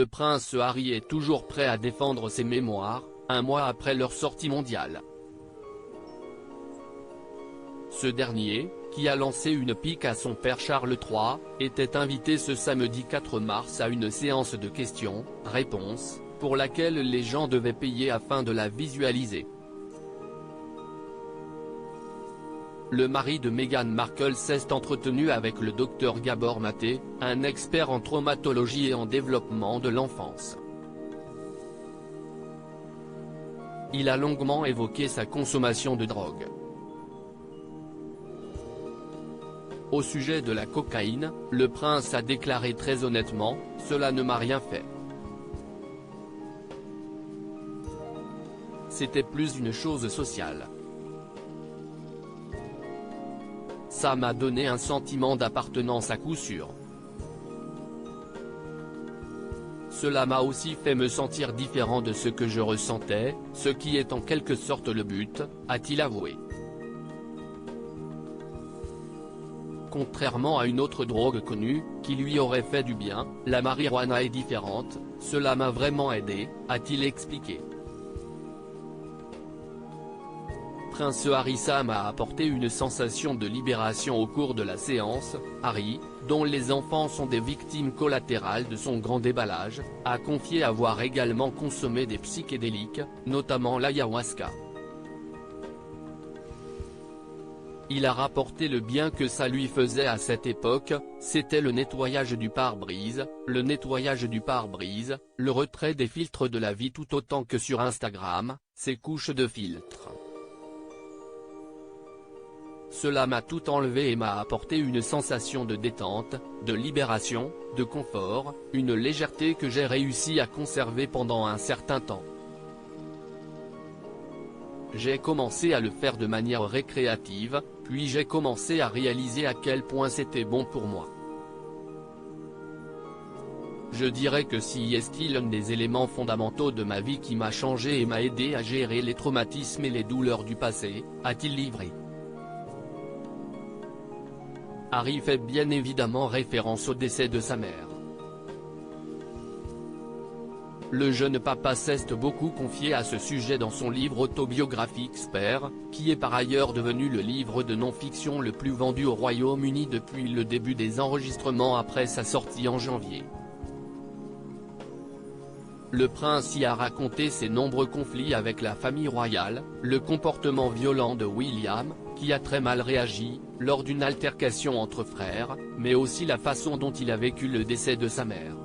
le prince Harry est toujours prêt à défendre ses mémoires, un mois après leur sortie mondiale. Ce dernier, qui a lancé une pique à son père Charles III, était invité ce samedi 4 mars à une séance de questions-réponses, pour laquelle les gens devaient payer afin de la visualiser. Le mari de Meghan Markle s'est entretenu avec le docteur Gabor Maté, un expert en traumatologie et en développement de l'enfance. Il a longuement évoqué sa consommation de drogue. Au sujet de la cocaïne, le prince a déclaré très honnêtement, « Cela ne m'a rien fait. C'était plus une chose sociale. Ça m'a donné un sentiment d'appartenance à coup sûr. Cela m'a aussi fait me sentir différent de ce que je ressentais, ce qui est en quelque sorte le but », a-t-il avoué. Contrairement à une autre drogue connue, qui lui aurait fait du bien, la marijuana est différente, cela m'a vraiment aidé, a-t-il expliqué. Prince Harry, ça m'a apporté une sensation de libération au cours de la séance. Harry, dont les enfants sont des victimes collatérales de son grand déballage, a confié avoir également consommé des psychédéliques, notamment l'ayahuasca. Il a rapporté le bien que ça lui faisait à cette époque, c'était le nettoyage du pare-brise, le retrait des filtres de la vie tout autant que sur Instagram, ces couches de filtres. Cela m'a tout enlevé et m'a apporté une sensation de détente, de libération, de confort, une légèreté que j'ai réussi à conserver pendant un certain temps. J'ai commencé à le faire de manière récréative, puis j'ai commencé à réaliser à quel point c'était bon pour moi. Je dirais que c'est l'un des éléments fondamentaux de ma vie qui m'a changé et m'a aidé à gérer les traumatismes et les douleurs du passé, a-t-il livré. Harry fait bien évidemment référence au décès de sa mère. Le jeune papa s'est beaucoup confié à ce sujet dans son livre autobiographique Spare, qui est par ailleurs devenu le livre de non-fiction le plus vendu au Royaume-Uni depuis le début des enregistrements après sa sortie en janvier. Le prince y a raconté ses nombreux conflits avec la famille royale, le comportement violent de William, qui a très mal réagi, lors d'une altercation entre frères, mais aussi la façon dont il a vécu le décès de sa mère.